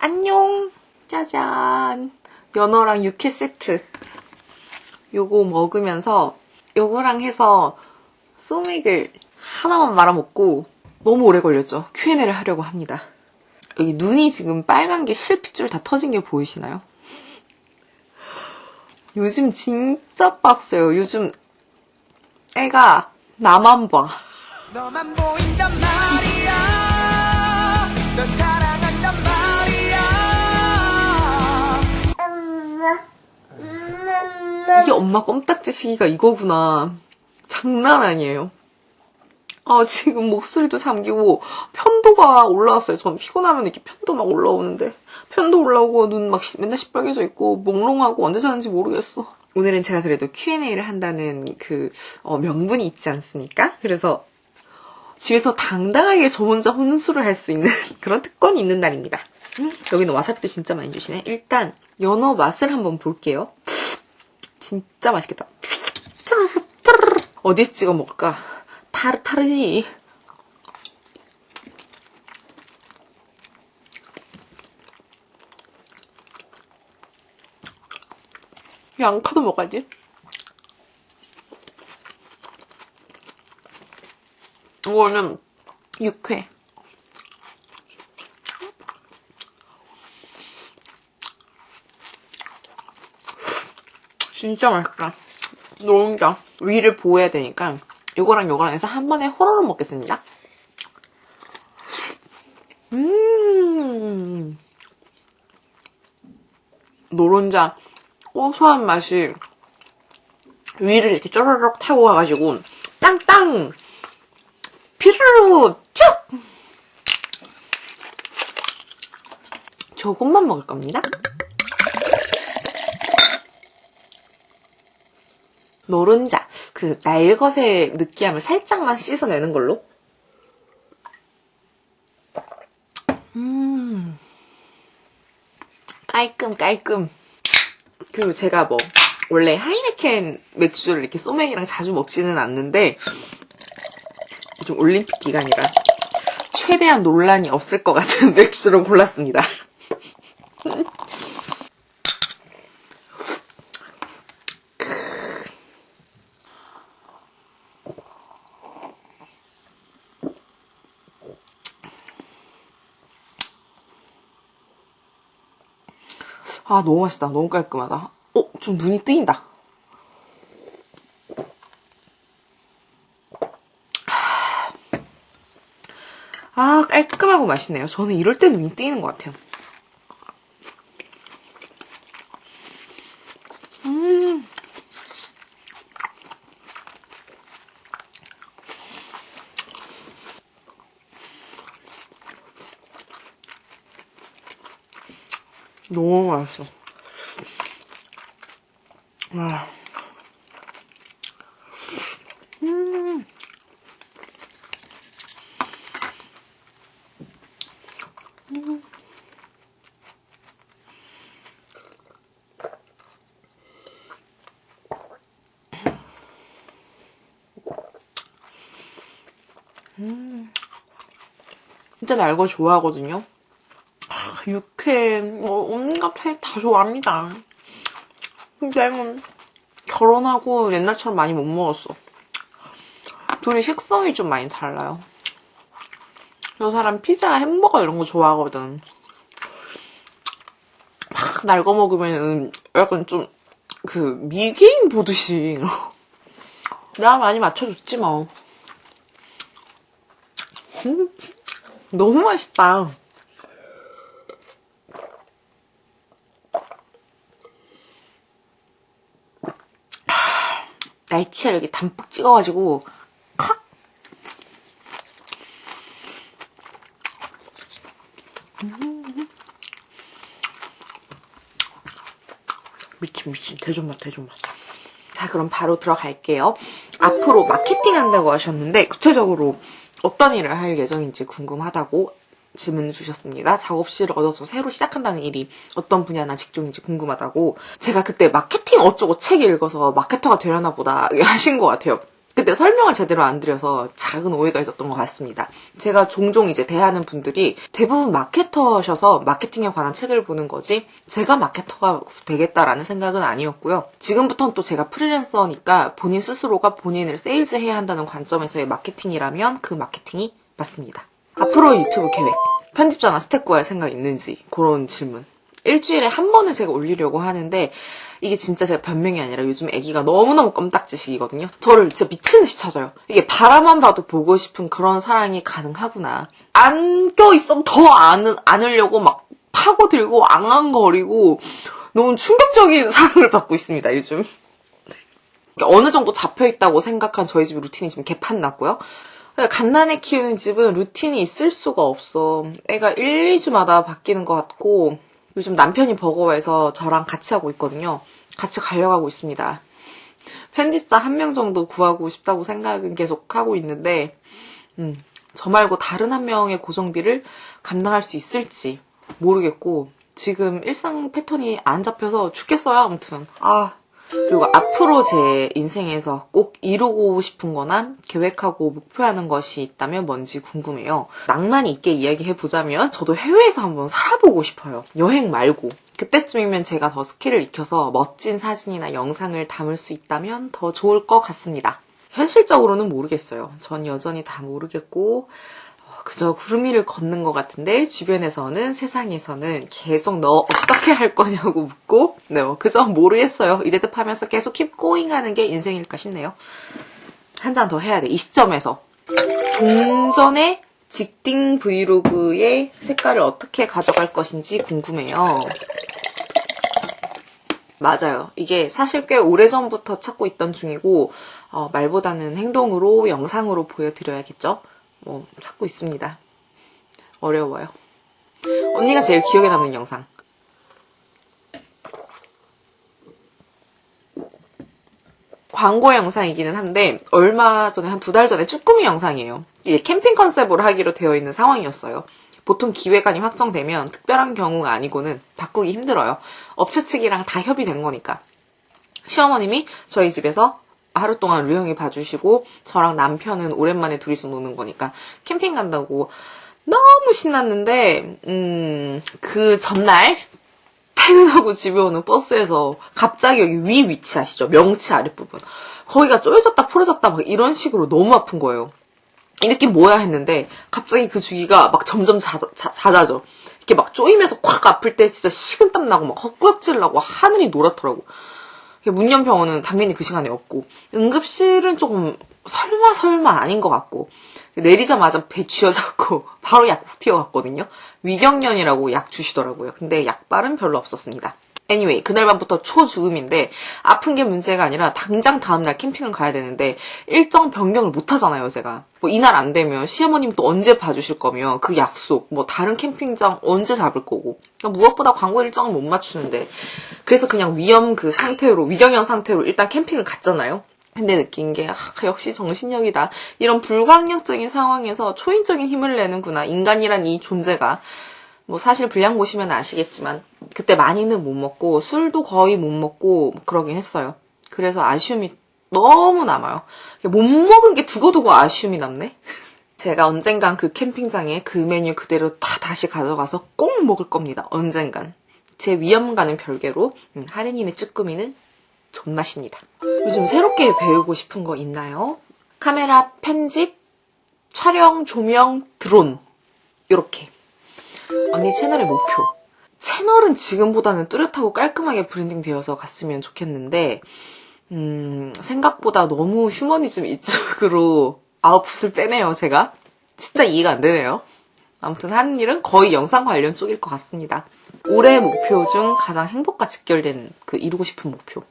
안녕! 짜잔! 연어랑 육회 세트. 요거 먹으면서 요거랑 해서 소맥을 하나만 말아먹고 너무 오래 걸렸죠. Q&A를 하려고 합니다. 여기 눈이 지금 빨간 게 실핏줄 다 터진 게 보이시나요? 요즘 진짜 빡세요. 요즘 애가 나만 봐. 너만 보인단 말이야. 널 사랑한단 말이야. 이게 엄마 껌딱지 시기가 이거구나. 장난 아니에요. 지금 목소리도 잠기고 편도가 올라왔어요. 전 피곤하면 이렇게 편도 막 올라오는데 편도 올라오고 눈 막 맨날 시뻘개져 있고 몽롱하고 언제 자는지 모르겠어. 오늘은 제가 그래도 Q&A를 한다는 그 명분이 있지 않습니까? 그래서 집에서 당당하게 저 혼자 혼술을 할 수 있는 그런 특권이 있는 날입니다. 여기는 와사비도 진짜 많이 주시네. 일단 연어 맛을 한번 볼게요. 진짜 맛있겠다. 어디에 찍어 먹을까? 타르타르지. 양파도 먹어야지. 이거는 육회. 진짜 맛있다. 노른자. 위를 보호해야 되니까 요거랑 요거랑 해서 한 번에 호로록 먹겠습니다. 노른자 고소한 맛이 위를 이렇게 쪼르륵 타고 와가지고 땅땅 피르르 쭉! 조금만 먹을 겁니다. 노른자, 그 날것의 느끼함을 살짝만 씻어내는 걸로. 깔끔. 그리고 제가 원래 하이네켄 맥주를 이렇게 소맥이랑 자주 먹지는 않는데, 좀 올림픽 기간이라 최대한 논란이 없을 것 같은 맥주를 골랐습니다. 너무 맛있다. 너무 깔끔하다. 좀 눈이 뜨인다. 깔끔하고 맛있네요. 저는 이럴 때 눈이 뜨이는 것 같아요. 너무 맛있어. 진짜 날 거 좋아하거든요. 육회, 온갖 회 다 좋아합니다. 근데 결혼하고 옛날처럼 많이 못 먹었어. 둘이 식성이 좀 많이 달라요. 저 사람 피자, 햄버거 이런 거 좋아하거든. 막 날 거 먹으면 약간 좀 미개인 보듯이 내가 많이 맞춰줬지 뭐. 너무 맛있다. 날치알 이렇게 담뿍 찍어가지고 칵! 미친 대존맛. 자, 그럼 바로 들어갈게요. 앞으로 마케팅 한다고 하셨는데 구체적으로 어떤 일을 할 예정인지 궁금하다고 질문 주셨습니다. 작업실을 얻어서 새로 시작한다는 일이 어떤 분야나 직종인지 궁금하다고. 제가 그때 마케팅 어쩌고 책 읽어서 마케터가 되려나 보다 하신 것 같아요. 그때 설명을 제대로 안 드려서 작은 오해가 있었던 것 같습니다. 제가 종종 이제 대하는 분들이 대부분 마케터셔서 마케팅에 관한 책을 보는 거지 제가 마케터가 되겠다라는 생각은 아니었고요. 지금부터는 또 제가 프리랜서니까 본인 스스로가 본인을 세일즈해야 한다는 관점에서의 마케팅이라면 그 마케팅이 맞습니다. 앞으로 유튜브 계획, 편집자나 스텝 구할 생각 있는지 그런 질문. 일주일에 한 번은 제가 올리려고 하는데 이게 진짜 제가 변명이 아니라 요즘 애기가 너무너무 껌딱지식이거든요. 저를 진짜 미친 듯이 찾아요. 이게 바라만 봐도 보고 싶은 그런 사랑이 가능하구나. 안겨 있어도 더 안으려고 막 파고들고 앙앙거리고 너무 충격적인 사랑을 받고 있습니다, 요즘. 어느 정도 잡혀있다고 생각한 저희 집 루틴이 지금 개판 났고요. 갓난애 키우는 집은 루틴이 있을 수가 없어. 애가 1, 2주마다 바뀌는 것 같고 요즘 남편이 버거워해서 저랑 같이 하고 있거든요. 같이 가려고 있습니다. 편집자 1명 정도 구하고 싶다고 생각은 계속 하고 있는데 저 말고 다른 1명의 고정비를 감당할 수 있을지 모르겠고 지금 일상 패턴이 안 잡혀서 죽겠어요. 아무튼 그리고 앞으로 제 인생에서 꼭 이루고 싶은 거나 계획하고 목표하는 것이 있다면 뭔지 궁금해요. 낭만 있게 이야기해보자면 저도 해외에서 한번 살아보고 싶어요. 여행 말고. 그때쯤이면 제가 더 스킬을 익혀서 멋진 사진이나 영상을 담을 수 있다면 더 좋을 것 같습니다. 현실적으로는 모르겠어요. 전 여전히 다 모르겠고 그저 구름 위를 걷는 것 같은데 주변에서는 세상에서는 계속 너 어떻게 할 거냐고 묻고 그저 모르겠어요. 이래듯 하면서 계속 keep going 하는 게 인생일까 싶네요. 한 잔 더 해야 돼. 이 시점에서. 종전의 직딩 브이로그의 색깔을 어떻게 가져갈 것인지 궁금해요. 맞아요. 이게 사실 꽤 오래전부터 찾고 있던 중이고 말보다는 행동으로 영상으로 보여드려야겠죠? 찾고 있습니다. 어려워요. 언니가 제일 기억에 남는 영상. 광고 영상이기는 한데 얼마 전에 한 2달 전에 쭈꾸미 영상이에요. 이게 캠핑 컨셉으로 하기로 되어 있는 상황이었어요. 보통 기획안이 확정되면 특별한 경우가 아니고는 바꾸기 힘들어요. 업체 측이랑 다 협의된 거니까. 시어머님이 저희 집에서 하루 동안 류형이 봐주시고 저랑 남편은 오랜만에 둘이서 노는 거니까 캠핑 간다고 너무 신났는데 그 전날 퇴근하고 집에 오는 버스에서 갑자기 여기 위 위치 아시죠? 명치 아랫부분 거기가 쪼여졌다 풀어졌다 막 이런 식으로 너무 아픈 거예요. 이 느낌 뭐야 했는데 갑자기 그 주기가 막 점점 잦아져. 이렇게 막 쪼이면서 콱 아플 때 진짜 식은땀 나고 막 헛구역질 나고 하늘이 노랗더라고. 문연병원은 당연히 그 시간에 없고 응급실은 조금 설마 아닌 것 같고 내리자마자 배 쥐어잡고 바로 약국 튀어갔거든요. 위경련이라고 약 주시더라고요. 근데 약발은 별로 없었습니다. anyway 그날 밤부터 초죽음인데 아픈 게 문제가 아니라 당장 다음날 캠핑을 가야 되는데 일정 변경을 못 하잖아요. 제가 이날 안 되면 시어머님 또 언제 봐주실 거며 그 약속 다른 캠핑장 언제 잡을 거고 무엇보다 광고 일정을 못 맞추는데 그래서 그냥 위경련 상태로 일단 캠핑을 갔잖아요. 근데 느낀 게 역시 정신력이다. 이런 불가항력적인 상황에서 초인적인 힘을 내는구나. 인간이란 이 존재가. 사실 분량 보시면 아시겠지만 그때 많이는 못 먹고 술도 거의 못 먹고 그러긴 했어요. 그래서 아쉬움이 너무 남아요. 못 먹은 게 두고두고 아쉬움이 남네. 제가 언젠간 그 캠핑장에 그 메뉴 그대로 다시 가져가서 꼭 먹을 겁니다. 언젠간. 제 위험과는 별개로 할인이네 쭈꾸미는 존맛입니다. 요즘 새롭게 배우고 싶은 거 있나요? 카메라, 편집, 촬영, 조명, 드론 이렇게. 언니 채널의 목표. 채널은 지금보다는 뚜렷하고 깔끔하게 브랜딩 되어서 갔으면 좋겠는데 생각보다 너무 휴머니즘 이쪽으로 아웃풋을 빼네요. 제가 진짜 이해가 안 되네요. 아무튼 하는 일은 거의 영상 관련 쪽일 것 같습니다. 올해 목표 중 가장 행복과 직결된 이루고 싶은 목표.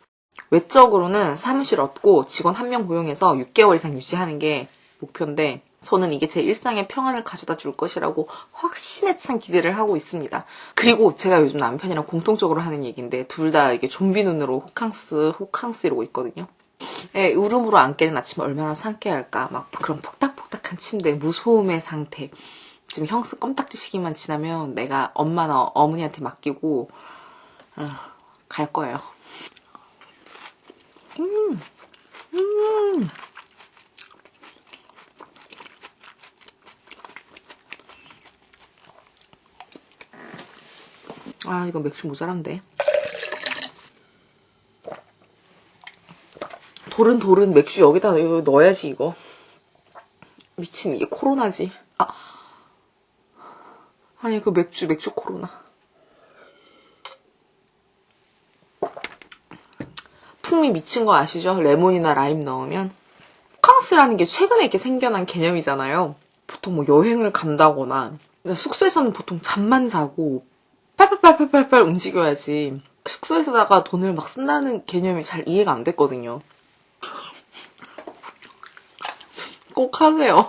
외적으로는 사무실 얻고 직원 1명 고용해서 6개월 이상 유지하는 게 목표인데 저는 이게 제 일상의 평안을 가져다 줄 것이라고 확신에 찬 기대를 하고 있습니다. 그리고 제가 요즘 남편이랑 공통적으로 하는 얘기인데 둘 다 이게 좀비 눈으로 호캉스 이러고 있거든요. 울음으로 안 깨는 아침 얼마나 상쾌할까. 막 그런 폭닥폭닥한 침대, 무소음의 상태. 지금 형스 껌딱지 시기만 지나면 내가 엄마나 어머니한테 맡기고 갈 거예요. 아, 이거 맥주 모자란데. 도른 맥주 여기다 넣어야지, 이거. 미친, 이게 코로나지. 아. 아니, 그 맥주 코로나. 풍미 미친 거 아시죠? 레몬이나 라임 넣으면. 호캉스라는 게 최근에 이렇게 생겨난 개념이잖아요. 보통 뭐 여행을 간다거나, 숙소에서는 보통 잠만 자고, 팔팔팔팔팔 움직여야지. 숙소에서다가 돈을 막 쓴다는 개념이 잘 이해가 안 됐거든요. 꼭 하세요.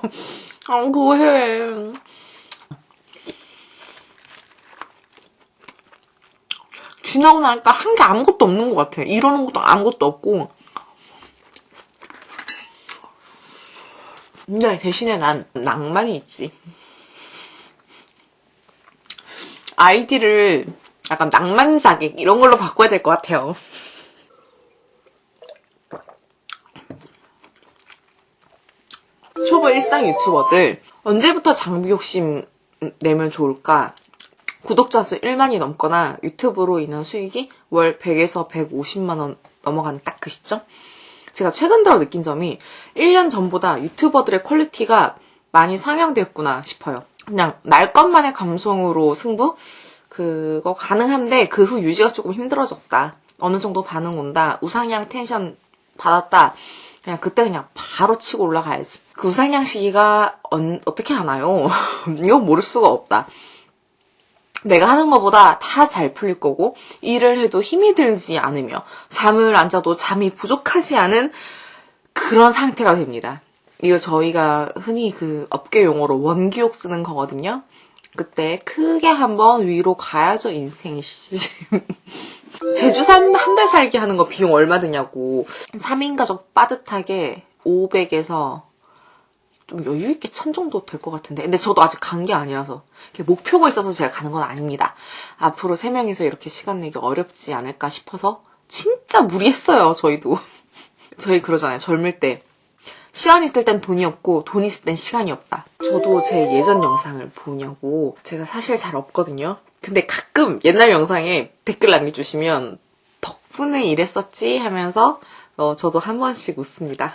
아, 그거 해. 지나고 나니까 한 게 아무것도 없는 것 같아. 이러는 것도 아무것도 없고. 근데 대신에 난 낭만이 있지. 아이디를 약간 낭만 자객 이런 걸로 바꿔야 될 것 같아요. 초보 일상 유튜버들 언제부터 장비 욕심 내면 좋을까? 구독자 수 1만이 넘거나 유튜브로 인한 수익이 월 100에서 150만 원 넘어가는 딱 그 시점? 제가 최근 들어 느낀 점이 1년 전보다 유튜버들의 퀄리티가 많이 상향되었구나 싶어요. 그냥 날 것만의 감성으로 승부? 그거 가능한데 그 후 유지가 조금 힘들어졌다. 어느 정도 반응 온다. 우상향 텐션 받았다. 그때 그냥 바로 치고 올라가야지. 그 우상향 시기가 어떻게 하나요? 이건 모를 수가 없다. 내가 하는 것보다 다 잘 풀릴 거고 일을 해도 힘이 들지 않으며 잠을 안 자도 잠이 부족하지 않은 그런 상태가 됩니다. 이거 저희가 흔히 그 업계 용어로 원기욕 쓰는 거거든요. 그때 크게 한번 위로 가야죠, 인생. 제주산 한 달 살기 하는 거 비용 얼마 드냐고. 3인 가족 빠듯하게 500에서 좀 여유있게 1000 정도 될 것 같은데. 근데 저도 아직 간 게 아니라서. 목표가 있어서 제가 가는 건 아닙니다. 앞으로 3명이서 이렇게 시간 내기 어렵지 않을까 싶어서 진짜 무리했어요, 저희도. 저희 그러잖아요, 젊을 때. 시간 있을 땐 돈이 없고 돈 있을 땐 시간이 없다. 저도 제 예전 영상을 보냐고. 제가 사실 잘 없거든요. 근데 가끔 옛날 영상에 댓글 남겨주시면 덕분에 이랬었지 하면서 저도 한 번씩 웃습니다.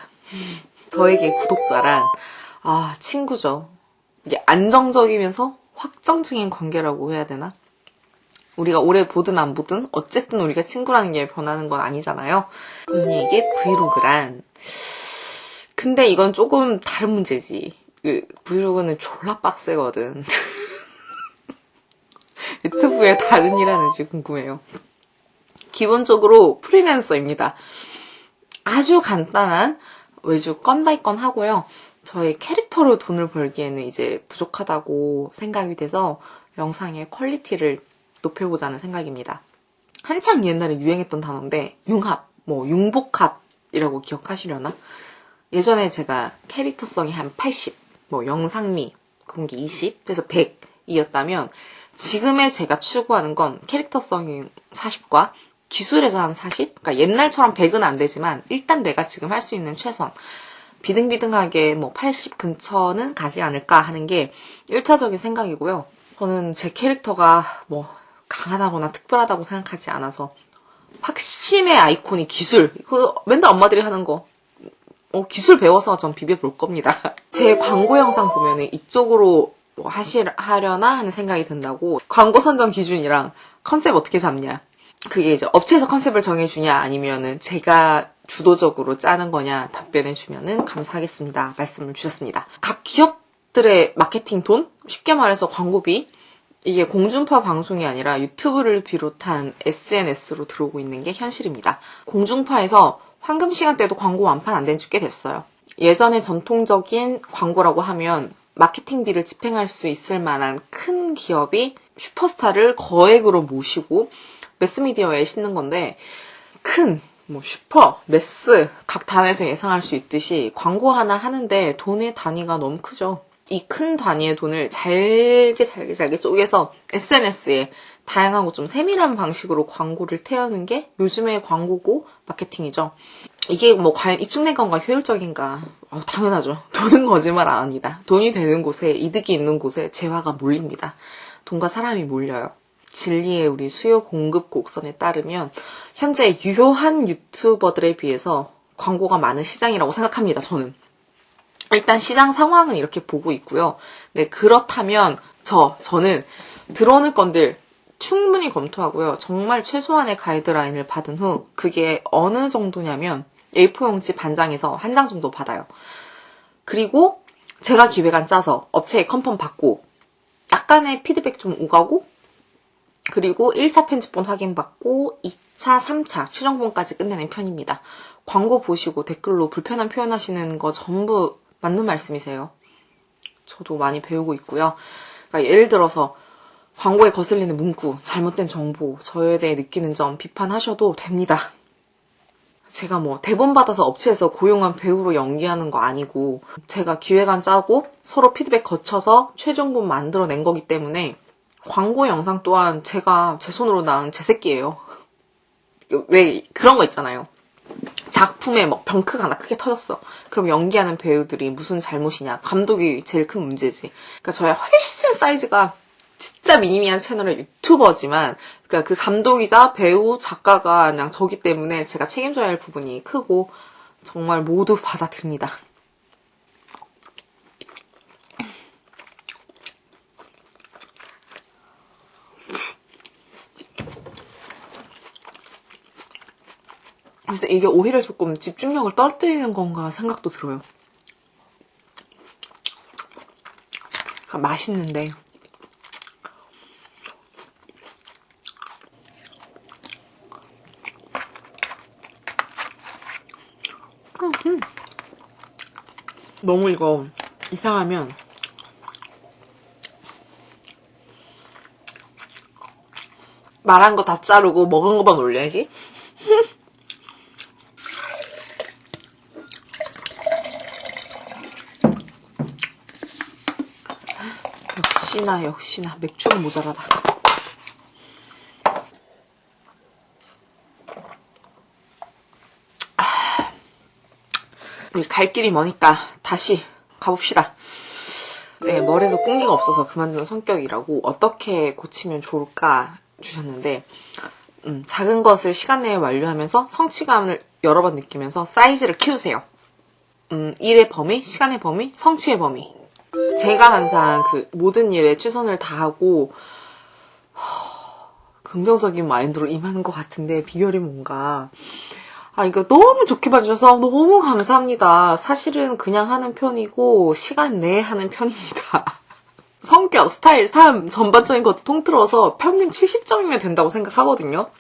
저에게 구독자란 친구죠. 이게 안정적이면서 확정적인 관계라고 해야 되나? 우리가 오래 보든 안 보든 어쨌든 우리가 친구라는 게 변하는 건 아니잖아요. 언니에게 브이로그란. 근데 이건 조금 다른 문제지. 브이로그는 졸라 빡세거든. 유튜브에 다른 일 하는지 궁금해요. 기본적으로 프리랜서입니다. 아주 간단한 외주 건 바이 건 하고요. 저의 캐릭터로 돈을 벌기에는 이제 부족하다고 생각이 돼서 영상의 퀄리티를 높여보자는 생각입니다. 한창 옛날에 유행했던 단어인데 융합, 융복합이라고 기억하시려나? 예전에 제가 캐릭터성이 한 80, 영상미 그런 게 20, 그래서 100이었다면 지금의 제가 추구하는 건 캐릭터성이 40과 기술에서 한 40? 그러니까 옛날처럼 100은 안 되지만 일단 내가 지금 할 수 있는 최선. 비등비등하게 80 근처는 가지 않을까 하는 게 1차적인 생각이고요. 저는 제 캐릭터가 강하다거나 특별하다고 생각하지 않아서 확신의 아이콘이 기술. 맨날 엄마들이 하는 거. 기술 배워서 전 비벼볼 겁니다. 제 광고 영상 보면은 이쪽으로 하려나 하는 생각이 든다고. 광고 선정 기준이랑 컨셉 어떻게 잡냐. 그게 이제 업체에서 컨셉을 정해주냐 아니면은 제가 주도적으로 짜는 거냐 답변해주면은 감사하겠습니다. 말씀을 주셨습니다. 각 기업들의 마케팅 돈? 쉽게 말해서 광고비? 이게 공중파 방송이 아니라 유튜브를 비롯한 SNS로 들어오고 있는 게 현실입니다. 공중파에서 황금 시간대도 광고 완판 안 된 지 꽤 됐어요. 예전에 전통적인 광고라고 하면 마케팅비를 집행할 수 있을 만한 큰 기업이 슈퍼스타를 거액으로 모시고 매스미디어에 싣는 건데 큰 슈퍼, 매스 각 단에서 예상할 수 있듯이 광고 하나 하는데 돈의 단위가 너무 크죠. 이 큰 단위의 돈을 잘게 쪼개서 SNS에 다양하고 좀 세밀한 방식으로 광고를 태우는 게 요즘의 광고고 마케팅이죠. 이게 과연 입증된 건가 효율적인가? 당연하죠. 돈은 거짓말 안 합니다. 돈이 되는 곳에 이득이 있는 곳에 재화가 몰립니다. 돈과 사람이 몰려요. 진리의 우리 수요 공급 곡선에 따르면 현재 유효한 유튜버들에 비해서 광고가 많은 시장이라고 생각합니다. 저는. 일단 시장 상황은 이렇게 보고 있고요. 네, 그렇다면 저는 들어오는 건들 충분히 검토하고요. 정말 최소한의 가이드라인을 받은 후 그게 어느 정도냐면 A4 용지 반장에서 한 장 정도 받아요. 그리고 제가 기획안 짜서 업체에 컨펌 받고 약간의 피드백 좀 오가고 그리고 1차 편집본 확인받고 2차, 3차 최종본까지 끝내는 편입니다. 광고 보시고 댓글로 불편한 표현하시는 거 전부 맞는 말씀이세요. 저도 많이 배우고 있고요. 그러니까 예를 들어서 광고에 거슬리는 문구, 잘못된 정보, 저에 대해 느끼는 점 비판하셔도 됩니다. 제가 뭐 대본 받아서 업체에서 고용한 배우로 연기하는 거 아니고 제가 기획안 짜고 서로 피드백 거쳐서 최종본 만들어낸 거기 때문에 광고 영상 또한 제가 제 손으로 낳은 제 새끼예요. 왜 그런 거 있잖아요. 작품에 막 병크가 하나 크게 터졌어. 그럼 연기하는 배우들이 무슨 잘못이냐. 감독이 제일 큰 문제지. 그러니까 저야 훨씬 사이즈가 진짜 미니미한 채널의 유튜버지만 그러니까 그 감독이자 배우, 작가가 그냥 저기 때문에 제가 책임져야 할 부분이 크고 정말 모두 받아들입니다. 그래서 이게 오히려 조금 집중력을 떨어뜨리는 건가 생각도 들어요. 그러니까 맛있는데 너무 이거 이상하면 말한 거 다 자르고 먹은 거만 올려야지. 역시나 맥주는 모자라다. 우리 갈 길이 머니까 다시 가봅시다. 네, 머리에도 꽁기가 없어서 그만둔 성격이라고 어떻게 고치면 좋을까 주셨는데 작은 것을 시간 내에 완료하면서 성취감을 여러 번 느끼면서 사이즈를 키우세요. 일의 범위, 시간의 범위, 성취의 범위. 제가 항상 그 모든 일에 최선을 다하고 긍정적인 마인드로 임하는 것 같은데 비결이 뭔가 이거 너무 좋게 봐주셔서 너무 감사합니다. 사실은 그냥 하는 편이고 시간 내에 하는 편입니다. 성격, 스타일, 삶 전반적인 것도 통틀어서 평균 70점이면 된다고 생각하거든요.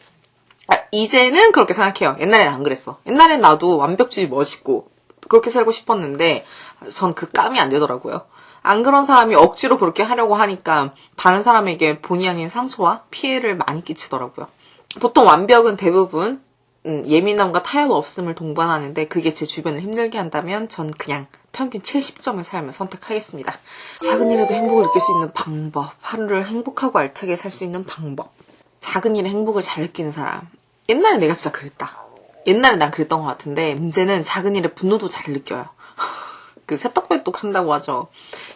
이제는 그렇게 생각해요. 옛날엔 안 그랬어. 옛날엔 나도 완벽주의 멋있고 그렇게 살고 싶었는데 전 그 감이 안 되더라고요. 안 그런 사람이 억지로 그렇게 하려고 하니까 다른 사람에게 본의 아닌 상처와 피해를 많이 끼치더라고요. 보통 완벽은 대부분 예민함과 타협 없음을 동반하는데 그게 제 주변을 힘들게 한다면 전 그냥 평균 70점의 삶을 선택하겠습니다. 작은 일에도 행복을 느낄 수 있는 방법, 하루를 행복하고 알차게 살 수 있는 방법. 작은 일에 행복을 잘 느끼는 사람. 옛날에 내가 진짜 그랬다. 옛날에 난 그랬던 것 같은데 문제는 작은 일에 분노도 잘 느껴요. 그 새떡배떡 한다고 하죠.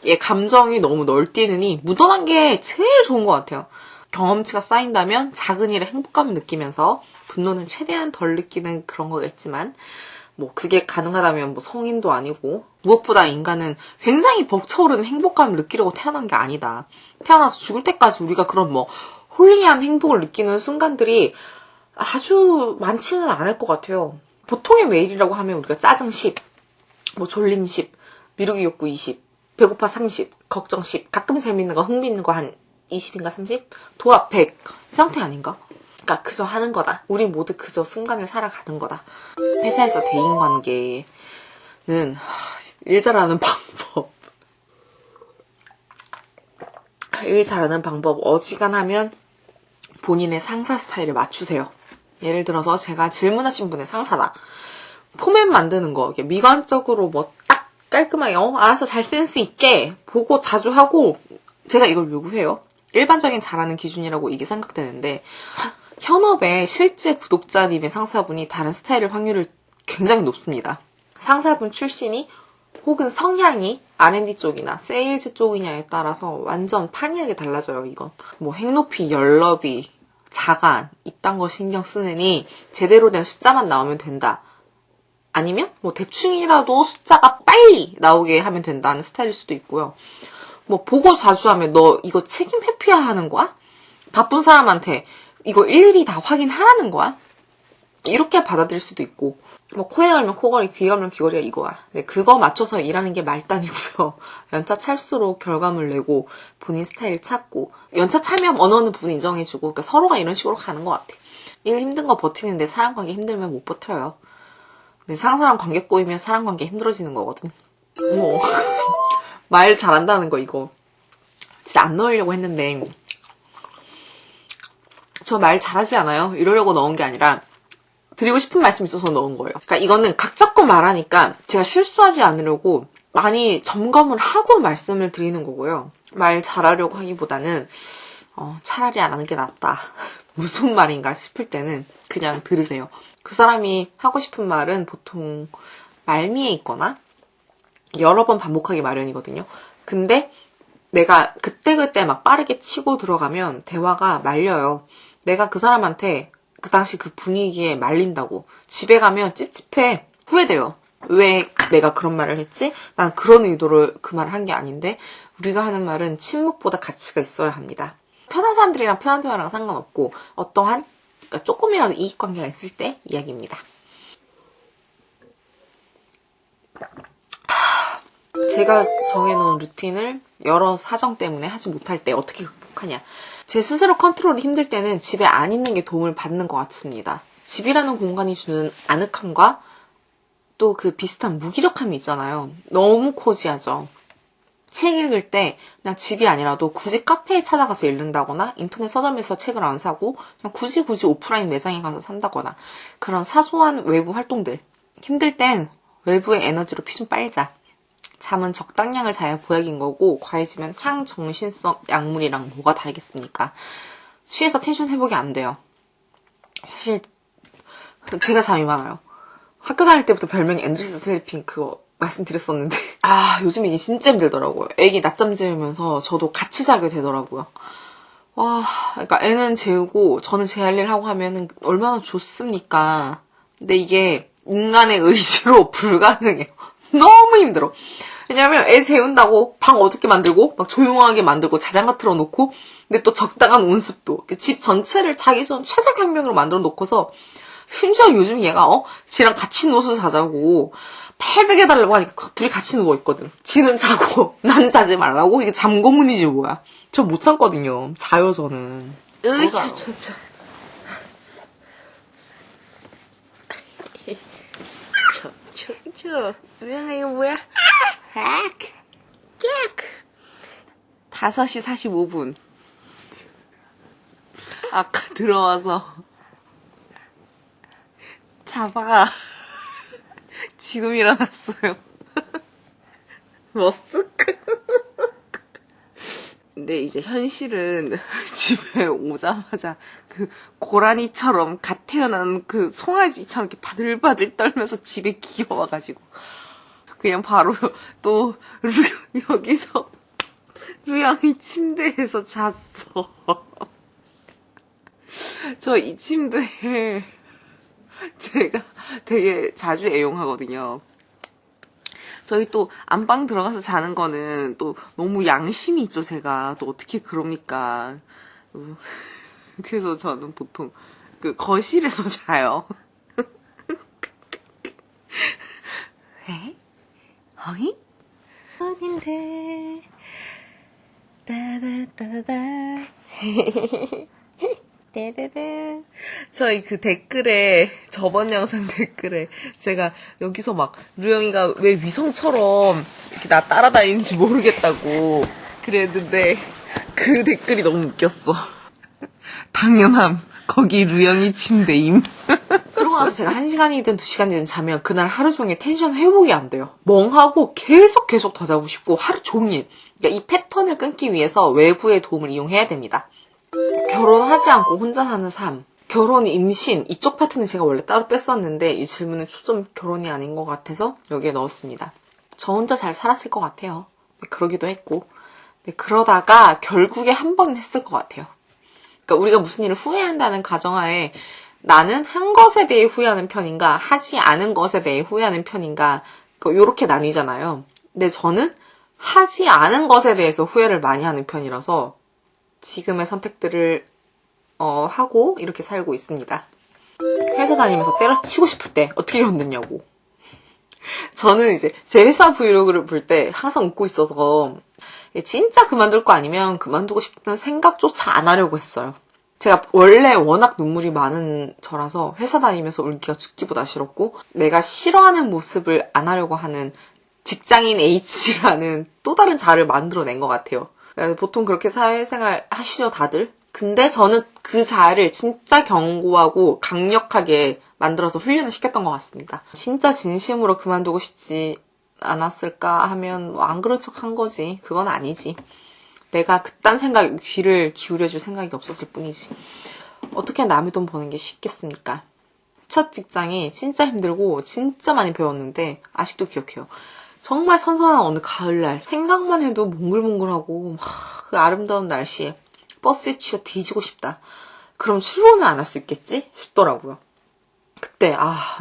얘 감정이 너무 널뛰느니 묻어난 게 제일 좋은 것 같아요. 경험치가 쌓인다면 작은 일에 행복감을 느끼면서 분노는 최대한 덜 느끼는 그런 거겠지만 뭐 그게 가능하다면 뭐 성인도 아니고 무엇보다 인간은 굉장히 벅차오르는 행복감을 느끼려고 태어난 게 아니다. 태어나서 죽을 때까지 우리가 그런 뭐 홀리한 행복을 느끼는 순간들이 아주 많지는 않을 것 같아요. 보통의 매일이라고 하면 우리가 짜증 10, 뭐 졸림 10, 미루기 욕구 20, 배고파 30, 걱정 10, 가끔 재밌는 거, 흥미있는 거 한 20인가 30? 도합 100. 이 상태 아닌가? 그러니까 그저 하는 거다. 우리 모두 그저 순간을 살아가는 거다. 회사에서 대인관계는 일 잘하는 방법. 일 잘하는 방법 어지간하면 본인의 상사 스타일을 맞추세요. 예를 들어서 제가 질문하신 분의 상사다. 포맷 만드는 거 미관적으로 뭐 딱 깔끔하게 알아서 잘 센스 있게 보고 자주 하고 제가 이걸 요구해요. 일반적인 잘하는 기준이라고 이게 생각되는데 현업의 실제 구독자님의 상사분이 다른 스타일의 확률이 굉장히 높습니다. 상사분 출신이 혹은 성향이 R&D 쪽이나 세일즈 쪽이냐에 따라서 완전 판이하게 달라져요, 이건. 뭐 행높이, 열너비, 자간 이딴 거 신경 쓰느니 제대로 된 숫자만 나오면 된다. 아니면 뭐 대충이라도 숫자가 빨리 나오게 하면 된다는 스타일일 수도 있고요. 뭐 보고 자주 하면 너 이거 책임 회피해야 하는 거야? 바쁜 사람한테 이거 일일이 다 확인하라는 거야? 이렇게 받아들일 수도 있고, 뭐 코에 걸면 코걸이, 귀에 걸면 귀걸이가 이거야. 근데 그거 맞춰서 일하는 게 말단이고요. 연차 찰수록 결과물 내고 본인 스타일 찾고, 연차 차면 어느 부분 인정해주고, 그러니까 서로가 이런 식으로 가는 것 같아. 일 힘든 거 버티는데 사람 관계 힘들면 못 버텨요. 근데 사람 관계 꼬이면 사람 관계 힘들어지는 거거든. 뭐 말 잘한다는 거 이거 진짜 안 넣으려고 했는데, 저 말 잘하지 않아요? 이러려고 넣은 게 아니라 드리고 싶은 말씀이 있어서 넣은 거예요. 그러니까 이거는 각 잡고 말하니까 제가 실수하지 않으려고 많이 점검을 하고 말씀을 드리는 거고요. 말 잘하려고 하기보다는 차라리 안 하는 게 낫다. 무슨 말인가 싶을 때는 그냥 들으세요. 그 사람이 하고 싶은 말은 보통 말미에 있거나 여러 번 반복하기 마련이거든요. 근데 내가 그때그때 막 빠르게 치고 들어가면 대화가 말려요. 내가 그 사람한테 그 당시 그 분위기에 말린다고 집에 가면 찝찝해. 후회돼요. 왜 내가 그런 말을 했지? 난 그런 의도로 그 말을 한 게 아닌데. 우리가 하는 말은 침묵보다 가치가 있어야 합니다. 편한 사람들이랑 편한 대화랑 상관없고 어떠한 그러니까 조금이라도 이익관계가 있을 때 이야기입니다. 제가 정해놓은 루틴을 여러 사정 때문에 하지 못할 때 어떻게 극복하냐. 제 스스로 컨트롤이 힘들 때는 집에 안 있는 게 도움을 받는 것 같습니다. 집이라는 공간이 주는 아늑함과 또 그 비슷한 무기력함이 있잖아요. 너무 코지하죠. 책 읽을 때 그냥 집이 아니라도 굳이 카페에 찾아가서 읽는다거나 인터넷 서점에서 책을 안 사고 그냥 굳이 오프라인 매장에 가서 산다거나 그런 사소한 외부 활동들. 힘들 땐 외부의 에너지로 피 좀 빨자. 잠은 적당량을 자야 보약인 거고 과해지면 향정신성 약물이랑 뭐가 다르겠습니까? 취해서 텐션 회복이 안 돼요. 사실 제가 잠이 많아요. 학교 다닐 때부터 별명이 엔드리스 슬리핑 그거 말씀드렸었는데 요즘 이게 진짜 힘들더라고요. 애기 낮잠 재우면서 저도 같이 자게 되더라고요. 그러니까 애는 재우고 저는 제 할 일 하고 하면은 얼마나 좋습니까? 근데 이게 인간의 의지로 불가능해요. 너무 힘들어. 왜냐면 애 재운다고 방 어둡게 만들고 막 조용하게 만들고 자장가 틀어놓고 근데 또 적당한 온습도 집 전체를 자기 손 최적혁명으로 만들어 놓고서 심지어 요즘 얘가 지랑 같이 누워서 자자고 800 해달라고 하니까 둘이 같이 누워있거든. 지는 자고 난 자지 말라고? 이게 잠고문이지 뭐야. 저 못 참거든요. 자요 저는. 이거 뭐야? 5시 45분. 아까 들어와서 자봐. 지금 일어났어요. 머쓱. 근데 이제 현실은 집에 오자마자 그 고라니처럼 갓 태어난 그 송아지처럼 이렇게 바들바들 떨면서 집에 기어와가지고 그냥 바로 또 여기서 루양이 침대에서 잤어. 저 이 침대에 제가 되게 자주 애용하거든요. 저희 또 안방 들어가서 자는 거는 또 너무 양심이 있죠, 제가. 또 어떻게 그럽니까. 그래서 저는 보통 그 거실에서 자요. 왜? 어이? 어딘데? 따다따다. 떼르르. 저희 그 댓글에 저번 영상 댓글에 제가 여기서 막 루영이가 왜 위성처럼 이렇게 나 따라다니는지 모르겠다고 그랬는데 그 댓글이 너무 웃겼어. 당연함. 거기 루영이 침대임. 그러고 나서 제가 1시간이든 2시간이든 자면 그날 하루 종일 텐션 회복이 안 돼요. 멍하고 계속 더 자고 싶고 하루 종일. 그러니까 이 패턴을 끊기 위해서 외부의 도움을 이용해야 됩니다. 결혼하지 않고 혼자 사는 삶, 결혼, 임신 이쪽 파트는 제가 원래 따로 뺐었는데 이 질문은 초점 결혼이 아닌 것 같아서 여기에 넣었습니다. 저 혼자 잘 살았을 것 같아요. 네, 그러기도 했고. 네, 그러다가 결국에 한 번 했을 것 같아요. 그러니까 우리가 무슨 일을 후회한다는 가정하에 나는 한 것에 대해 후회하는 편인가, 하지 않은 것에 대해 후회하는 편인가, 요렇게 나뉘잖아요. 근데 저는 하지 않은 것에 대해서 후회를 많이 하는 편이라서 지금의 선택들을 하고 이렇게 살고 있습니다. 회사 다니면서 때려치고 싶을 때 어떻게 견뎠냐고. 저는 이제 제 회사 브이로그를 볼 때 항상 웃고 있어서 진짜 그만둘 거 아니면 그만두고 싶다는 생각조차 안 하려고 했어요. 제가 원래 워낙 눈물이 많은 저라서 회사 다니면서 울기가 죽기보다 싫었고 내가 싫어하는 모습을 안 하려고 하는 직장인 H라는 또 다른 자아를 만들어낸 것 같아요. 보통 그렇게 사회생활 하시죠, 다들? 근데 저는 그 자아를 진짜 견고하고 강력하게 만들어서 훈련을 시켰던 것 같습니다. 진짜 진심으로 그만두고 싶지 않았을까 하면 안 그런 척 한 거지. 그건 아니지. 내가 그딴 생각에 귀를 기울여줄 생각이 없었을 뿐이지. 어떻게 남의 돈 버는 게 쉽겠습니까? 첫 직장이 진짜 힘들고 진짜 많이 배웠는데 아직도 기억해요. 정말 선선한 어느 가을날 생각만 해도 몽글몽글하고 그 아름다운 날씨에 버스에 치여 뒤지고 싶다. 그럼 출근을 안 할 수 있겠지? 싶더라고요. 그때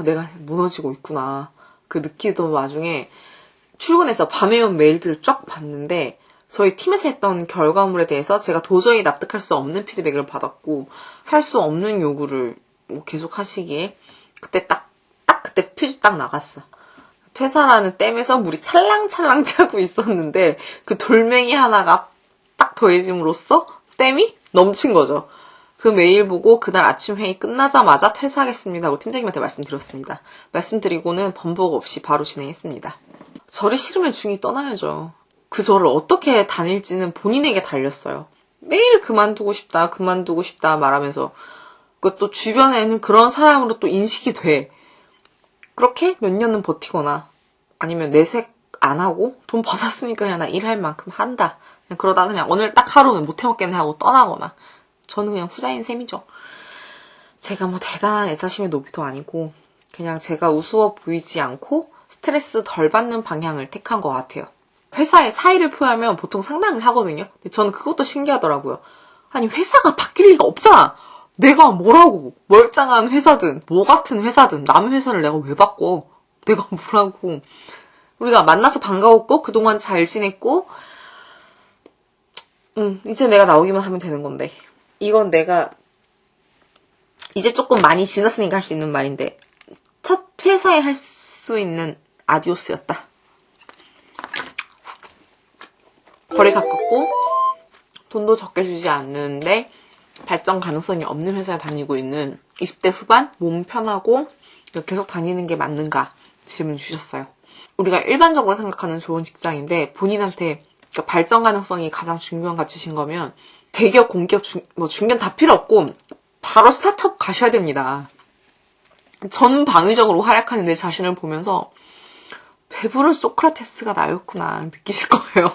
내가 무너지고 있구나. 그 느끼던 와중에 출근해서 밤에 온 메일들을 쫙 봤는데 저희 팀에서 했던 결과물에 대해서 제가 도저히 납득할 수 없는 피드백을 받았고 할 수 없는 요구를 계속 하시기에 그때 딱 그때 퓨즈 딱 나갔어. 퇴사라는 댐에서 물이 찰랑찰랑 차고 있었는데 그 돌멩이 하나가 딱 더해짐으로써 댐이 넘친 거죠. 그 메일 보고 그날 아침 회의 끝나자마자 퇴사하겠습니다 하고 팀장님한테 말씀드렸습니다. 말씀드리고는 번복 없이 바로 진행했습니다. 저를 싫으면 중이 떠나야죠. 그 저를 어떻게 다닐지는 본인에게 달렸어요. 매일 그만두고 싶다 말하면서 또 주변에는 그런 사람으로 또 인식이 돼. 그렇게 몇 년은 버티거나 아니면 내색 안 하고 돈 받았으니까 그냥 나 일할 만큼 한다. 그러다 그냥 오늘 딱 하루는 못 해먹겠네 하고 떠나거나 저는 그냥 후자인 셈이죠. 제가 뭐 대단한 애사심의 노비도 아니고 그냥 제가 우스워 보이지 않고 스트레스 덜 받는 방향을 택한 것 같아요. 회사에 사의를 표하면 보통 상담을 하거든요. 근데 저는 그것도 신기하더라고요. 아니 회사가 바뀔 리가 없잖아. 내가 뭐라고 멀쩡한 회사든 뭐 같은 회사든 남의 회사를 내가 왜 바꿔. 내가 뭐라고. 우리가 만나서 반가웠고 그동안 잘 지냈고 이제 내가 나오기만 하면 되는 건데 이건 내가 이제 조금 많이 지났으니까 할 수 있는 말인데 첫 회사에 할 수 있는 아디오스였다. 거리 가깝고 돈도 적게 주지 않는데 발전 가능성이 없는 회사에 다니고 있는 20대 후반 몸 편하고 계속 다니는 게 맞는가 질문 주셨어요. 우리가 일반적으로 생각하는 좋은 직장인데 본인한테 그러니까 발전 가능성이 가장 중요한 가치신 거면 대기업, 공기업, 중견 다 필요 없고 바로 스타트업 가셔야 됩니다. 전방위적으로 활약하는 내 자신을 보면서 배부른 소크라테스가 나였구나 느끼실 거예요.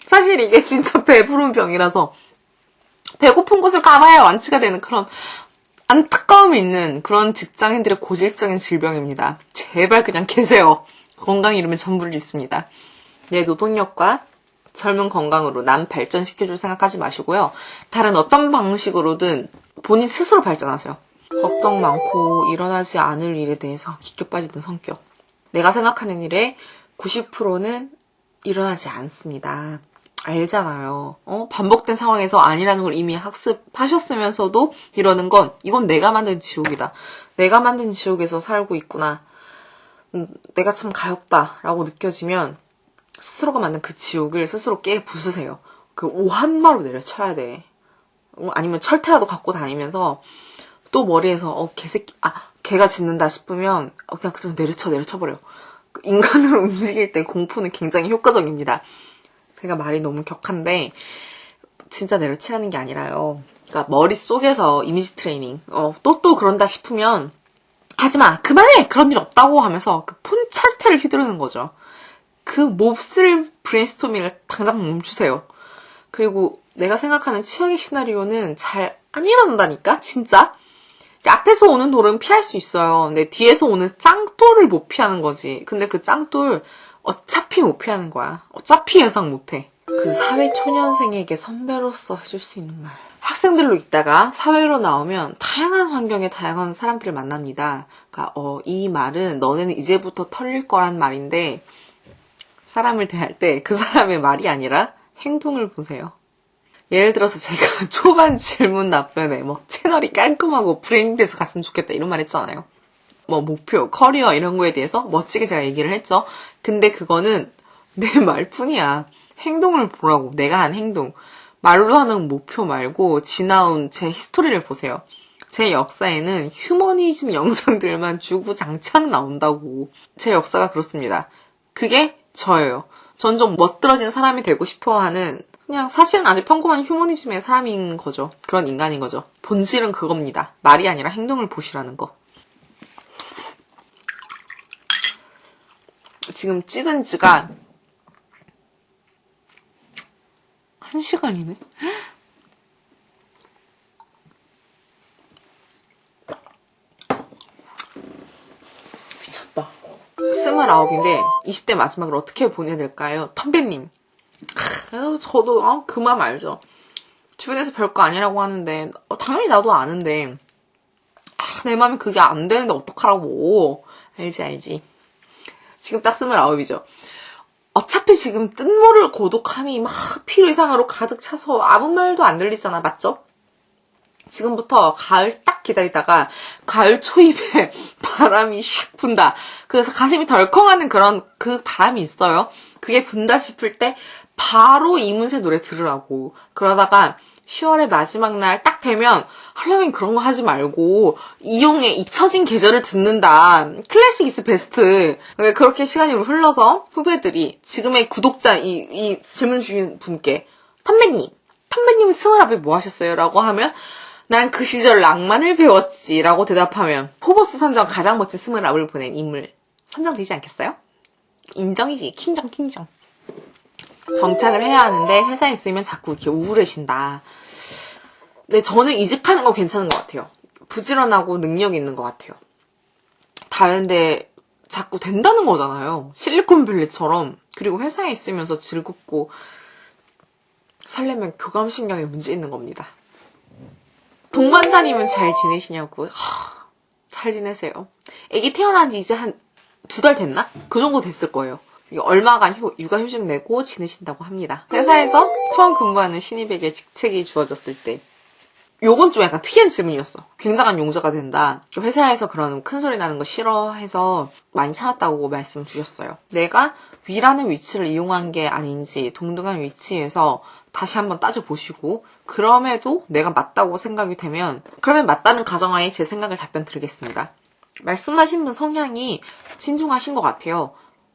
사실 이게 진짜 배부른 병이라서 배고픈 곳을 가봐야 완치가 되는 그런 안타까움이 있는 그런 직장인들의 고질적인 질병입니다. 제발 그냥 계세요. 건강 잃으면 전부를 잃습니다. 내 노동력과 젊은 건강으로 남 발전시켜줄 생각하지 마시고요. 다른 어떤 방식으로든 본인 스스로 발전하세요. 걱정 많고 일어나지 않을 일에 대해서 깊게 빠지는 성격. 내가 생각하는 일의 90%는 일어나지 않습니다. 알잖아요. 반복된 상황에서 아니라는 걸 이미 학습하셨으면서도 이러는 건 이건 내가 만든 지옥이다. 내가 만든 지옥에서 살고 있구나. 내가 참 가엾다라고 느껴지면 스스로가 만든 그 지옥을 스스로 깨 부수세요. 그 오한마로 내려쳐야 돼. 아니면 철퇴라도 갖고 다니면서 또 머리에서 개새끼 개가 짖는다 싶으면 그냥 그냥 내려쳐버려. 인간으로 움직일 때 공포는 굉장히 효과적입니다. 제가 말이 너무 격한데 진짜 내려치라는 게 아니라요. 그러니까 머릿속에서 이미지 트레이닝 또 그런다 싶으면 하지마 그만해 그런 일 없다고 하면서 그 폰철퇴를 휘두르는 거죠. 그 몹쓸 브레인스토밍을 당장 멈추세요. 그리고 내가 생각하는 최악의 시나리오는 잘 안 일어난다니까 진짜. 앞에서 오는 돌은 피할 수 있어요. 근데 뒤에서 오는 짱돌을 못 피하는 거지. 근데 그 짱돌 어차피 못 피하는 거야. 어차피 예상 못해. 그 사회초년생에게 선배로서 해줄 수 있는 말. 학생들로 있다가 사회로 나오면 다양한 환경에 다양한 사람들을 만납니다. 그러니까 이 말은 너네는 이제부터 털릴 거란 말인데 사람을 대할 때 그 사람의 말이 아니라 행동을 보세요. 예를 들어서 제가 초반 질문 답변에 뭐 채널이 깔끔하고 브랜딩돼서 갔으면 좋겠다 이런 말 했잖아요. 뭐 목표, 커리어 이런 거에 대해서 멋지게 제가 얘기를 했죠. 근데 그거는 내 말뿐이야. 행동을 보라고. 내가 한 행동. 말로 하는 목표 말고 지나온 제 히스토리를 보세요. 제 역사에는 휴머니즘 영상들만 주구장창 나온다고. 제 역사가 그렇습니다. 그게 저예요. 전 좀 멋들어진 사람이 되고 싶어하는 그냥 사실은 아주 평범한 휴머니즘의 사람인 거죠. 그런 인간인 거죠. 본질은 그겁니다. 말이 아니라 행동을 보시라는 거. 지금 찍은 지가 1시간이네? 미쳤다. 29인데 20대 마지막을 어떻게 보내야 될까요? 텀배님. 그래서 저도 그 맘 알죠. 주변에서 별거 아니라고 하는데 당연히 나도 아는데 내 맘에 그게 안 되는데 어떡하라고. 알지. 지금 딱 29이죠. 어차피 지금 뜬모를 고독함이 막 피로 이상으로 가득 차서 아무 말도 안 들리잖아. 맞죠? 지금부터 가을 딱 기다리다가 가을 초입에 바람이 샥 분다. 그래서 가슴이 덜컹하는 그런 그 바람이 있어요. 그게 분다 싶을 때 바로 이문세 노래 들으라고. 그러다가 10월의 마지막 날 딱 되면 하려면 그런 거 하지 말고 이용의 잊혀진 계절을 듣는다. 클래식 이스 베스트. 그렇게 시간이 흘러서 후배들이 지금의 구독자 이 질문 주신 분께 선배님은 29에 뭐 하셨어요? 라고 하면 난 그 시절 낭만을 배웠지 라고 대답하면 포버스 선정 가장 멋진 29을 보낸 인물 선정되지 않겠어요? 인정이지. 킹정. 정착을 해야 하는데 회사에 있으면 자꾸 이렇게 우울해진다. 근데 저는 이직하는 거 괜찮은 것 같아요. 부지런하고 능력 있는 것 같아요. 다른데 자꾸 된다는 거잖아요. 실리콘밸리처럼. 그리고 회사에 있으면서 즐겁고 설레면 교감신경에 문제 있는 겁니다. 동반자님은 잘 지내시냐고. 잘 지내세요. 애기 태어난 지 이제 한 2달 됐나? 그 정도 됐을 거예요. 얼마간 육아휴직 내고 지내신다고 합니다. 회사에서 처음 근무하는 신입에게 직책이 주어졌을 때 요건 좀 약간 특이한 질문이었어. 굉장한 용자가 된다. 회사에서 그런 큰 소리 나는 거 싫어해서 많이 참았다고 말씀 주셨어요. 내가 위라는 위치를 이용한 게 아닌지 동등한 위치에서 다시 한번 따져보시고 그럼에도 내가 맞다고 생각이 되면 그러면 맞다는 가정하에 제 생각을 답변 드리겠습니다. 말씀하신 분 성향이 진중하신 것 같아요.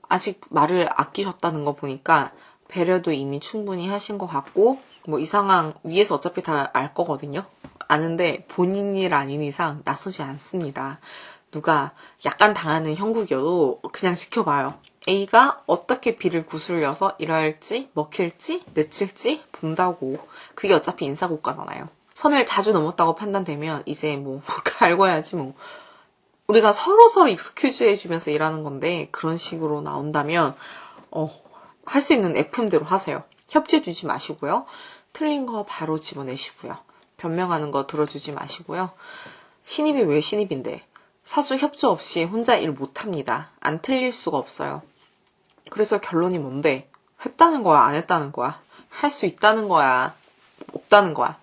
아직 말을 아끼셨다는 거 보니까 배려도 이미 충분히 하신 것 같고 뭐 이 상황 위에서 어차피 다 알 거거든요. 아는데 본인 일 아닌 이상 나서지 않습니다. 누가 약간 당하는 형국이어도 그냥 지켜봐요. A가 어떻게 B를 구슬려서 이럴지 먹힐지 내칠지 본다고. 그게 어차피 인사고과잖아요. 선을 자주 넘었다고 판단되면 이제 뭐 갈궈야지 뭐. 우리가 서로 익스큐즈해주면서 일하는 건데 그런 식으로 나온다면 할 수 있는 FM대로 하세요. 협조해주지 마시고요. 틀린 거 바로 집어내시고요. 변명하는 거 들어주지 마시고요. 신입이 왜 신입인데 사수 협조 없이 혼자 일 못합니다. 안 틀릴 수가 없어요. 그래서 결론이 뭔데? 했다는 거야? 안 했다는 거야? 할 수 있다는 거야? 없다는 거야?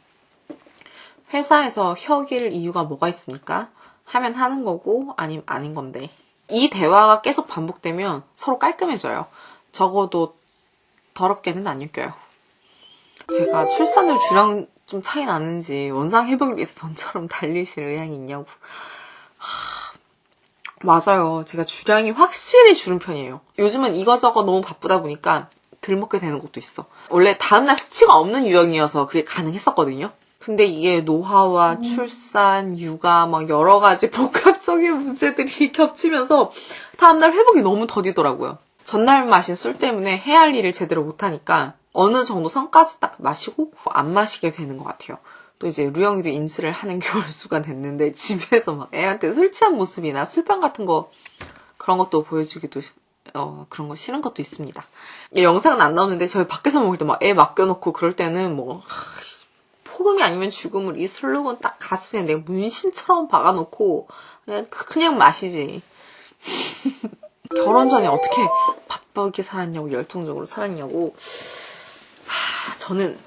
회사에서 혀길 이유가 뭐가 있습니까? 하면 하는 거고 아니면 아닌 건데 이 대화가 계속 반복되면 서로 깔끔해져요. 적어도 더럽게는 안 엮여요. 제가 출산율 주량 좀 차이 나는지 원상 회복을 위해서 전처럼 달리실 의향이 있냐고. 맞아요. 제가 주량이 확실히 줄은 편이에요. 요즘은 이거저거 너무 바쁘다 보니까 덜 먹게 되는 것도 있어. 원래 다음날 수치가 없는 유형이어서 그게 가능했었거든요. 근데 이게 노화와 출산, 육아 막 여러 가지 복합적인 문제들이 겹치면서 다음날 회복이 너무 더디더라고요. 전날 마신 술 때문에 해야 할 일을 제대로 못하니까 어느 정도 선까지 딱 마시고 안 마시게 되는 것 같아요. 또 이제 루영이도 인스를 하는 겨울수가 됐는데 집에서 막 애한테 술 취한 모습이나 술병 같은 거 그런 것도 보여주기도 그런 거 싫은 것도 있습니다. 영상은 안 나오는데 저희 밖에서 먹을 때 막 애 맡겨놓고 그럴 때는 뭐 폭음이 아니면 죽음을 이 슬로건 딱 가슴에 내가 문신처럼 박아놓고 그냥 마시지. 결혼 전에 어떻게 바쁘게 살았냐고, 열정적으로 살았냐고. 저는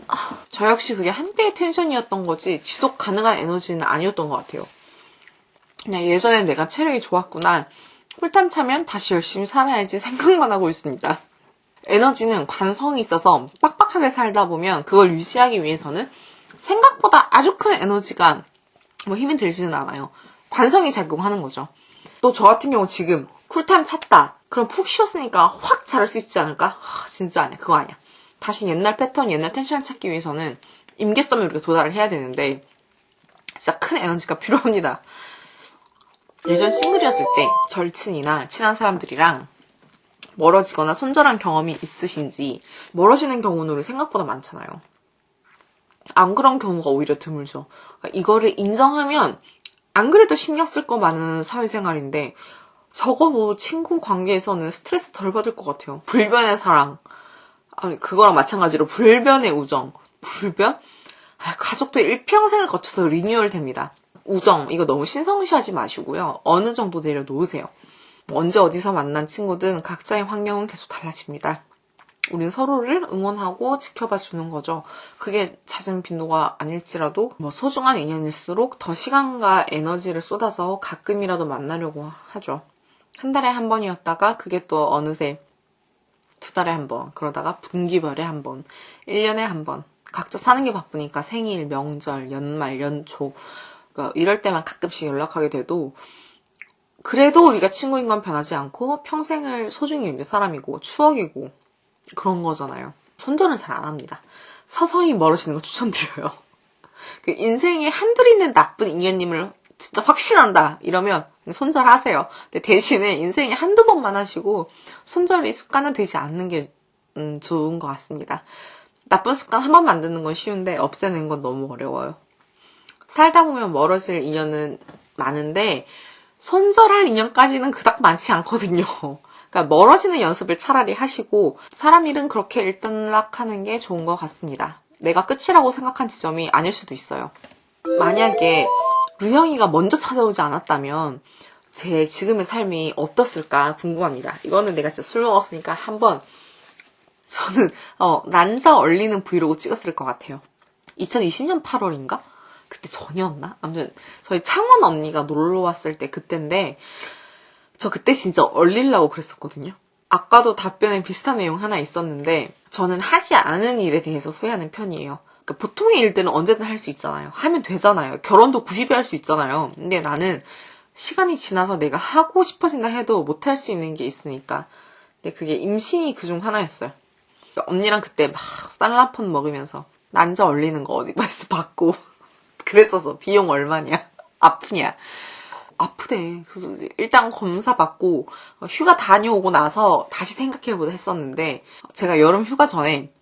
저 역시 그게 한때의 텐션이었던 거지 지속 가능한 에너지는 아니었던 것 같아요. 그냥 예전에 내가 체력이 좋았구나, 쿨탐 차면 다시 열심히 살아야지 생각만 하고 있습니다. 에너지는 관성이 있어서 빡빡하게 살다 보면 그걸 유지하기 위해서는 생각보다 아주 큰 에너지가 뭐 힘이 들지는 않아요. 관성이 작용하는 거죠. 또 저 같은 경우 지금 쿨타임 찼다. 그럼 푹 쉬었으니까 확 잘할 수 있지 않을까? 진짜 아니야. 그거 아니야. 다시 옛날 패턴, 옛날 텐션을 찾기 위해서는 임계점에 우리가 도달을 해야 되는데 진짜 큰 에너지가 필요합니다. 예전 싱글이었을 때 절친이나 친한 사람들이랑 멀어지거나 손절한 경험이 있으신지, 멀어지는 경우는 우리 생각보다 많잖아요. 안 그런 경우가 오히려 드물죠. 그러니까 이거를 인정하면 안 그래도 신경 쓸 거 많은 사회생활인데 적어도 친구 관계에서는 스트레스 덜 받을 것 같아요. 불변의 사랑, 그거랑 마찬가지로 불변의 우정. 불변? 가족도 일평생을 거쳐서 리뉴얼 됩니다. 우정, 이거 너무 신성시하지 마시고요. 어느 정도 내려놓으세요. 언제 어디서 만난 친구든 각자의 환경은 계속 달라집니다. 우린 서로를 응원하고 지켜봐 주는 거죠. 그게 잦은 빈도가 아닐지라도 소중한 인연일수록 더 시간과 에너지를 쏟아서 가끔이라도 만나려고 하죠. 한 달에 한 번이었다가 그게 또 어느새 2달에 한 번, 그러다가 분기별에 한 번, 1년에 한 번. 각자 사는 게 바쁘니까 생일, 명절, 연말, 연초, 그러니까 이럴 때만 가끔씩 연락하게 돼도 그래도 우리가 친구인 건 변하지 않고 평생을 소중히 여길 사람이고 추억이고 그런 거잖아요. 손절은 잘 안 합니다. 서서히 멀어지는 거 추천드려요. 그 인생에 한둘 있는 나쁜 인연님을 진짜 확신한다 이러면 손절하세요. 근데 대신에 인생에 한두 번만 하시고 손절이 습관은 되지 않는 게 좋은 것 같습니다. 나쁜 습관 한 번 만드는 건 쉬운데 없애는 건 너무 어려워요. 살다 보면 멀어질 인연은 많은데 손절할 인연까지는 그닥 많지 않거든요. 그러니까 멀어지는 연습을 차라리 하시고 사람 일은 그렇게 일단락하는 게 좋은 것 같습니다. 내가 끝이라고 생각한 지점이 아닐 수도 있어요. 만약에 루형이가 먼저 찾아오지 않았다면 제 지금의 삶이 어떻을까 궁금합니다. 이거는 내가 진짜 술 먹었으니까 한번 저는 난자 얼리는 브이로그 찍었을 것 같아요. 2020년 8월인가? 그때 전이었나? 아무튼 저희 창원 언니가 놀러 왔을 때 그때인데 저 그때 진짜 얼리려고 그랬었거든요. 아까도 답변에 비슷한 내용 하나 있었는데 저는 하지 않은 일에 대해서 후회하는 편이에요. 그러니까 보통의 일들은 언제든 할 수 있잖아요. 하면 되잖아요. 결혼도 90에 할 수 있잖아요. 근데 나는 시간이 지나서 내가 하고 싶어진다 해도 못할 수 있는 게 있으니까. 근데 그게 임신이 그중 하나였어요. 언니랑 그때 막 쌀라폰 먹으면서 난자 얼리는 거 어디 가서 받고 그랬어서 비용 얼마냐? 아프냐? 아프대. 그래서 일단 검사 받고 휴가 다녀오고 나서 다시 생각해보자 했었는데 제가 여름 휴가 전에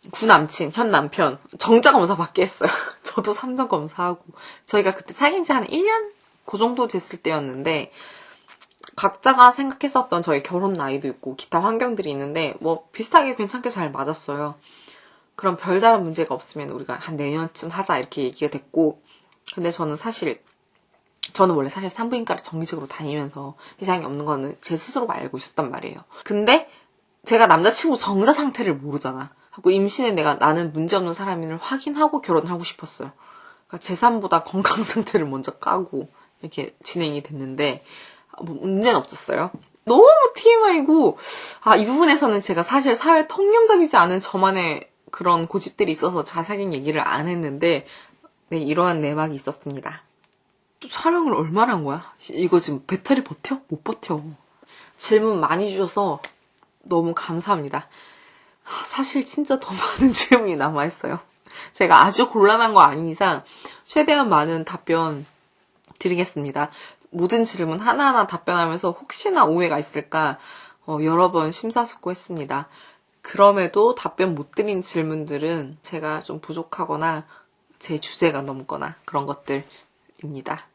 구남친, 현 남편 정자 검사 받게 했어요. 저도 3전 검사하고 저희가 그때 사귄 지 한 1년? 그 정도 됐을 때였는데 각자가 생각했었던 저희 결혼 나이도 있고 기타 환경들이 있는데 비슷하게 괜찮게 잘 맞았어요. 그럼 별다른 문제가 없으면 우리가 한 내년쯤 하자 이렇게 얘기가 됐고 근데 저는 원래 사실 산부인과를 정기적으로 다니면서 이상이 없는 거는 제 스스로가 알고 있었단 말이에요. 근데 제가 남자친구 정자 상태를 모르잖아. 하고 임신에 나는 문제없는 사람임을 확인하고 결혼하고 싶었어요. 그러니까 제3보다 건강 상태를 먼저 까고 이렇게 진행이 됐는데 문제는 없었어요. 너무 TMI고 이 부분에서는 제가 사실 사회 통념적이지 않은 저만의 그런 고집들이 있어서 자세하게 얘기를 안 했는데 네, 이러한 내막이 있었습니다. 촬영을 얼마나 한 거야? 이거 지금 배터리 버텨? 못 버텨. 질문 많이 주셔서 너무 감사합니다. 사실 진짜 더 많은 질문이 남아있어요. 제가 아주 곤란한 거 아닌 이상 최대한 많은 답변 드리겠습니다. 모든 질문 하나하나 답변하면서 혹시나 오해가 있을까 여러 번 심사숙고했습니다. 그럼에도 답변 못 드린 질문들은 제가 좀 부족하거나 제 주제가 넘거나 그런 것들입니다.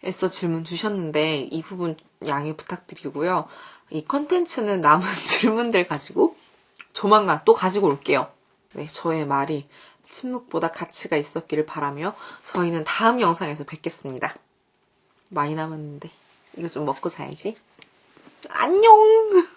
애써 질문 주셨는데 이 부분 양해 부탁드리고요. 이 컨텐츠는 남은 질문들 가지고 조만간 또 가지고 올게요. 네, 저의 말이 침묵보다 가치가 있었기를 바라며 저희는 다음 영상에서 뵙겠습니다. 많이 남았는데 이거 좀 먹고 자야지. 안녕!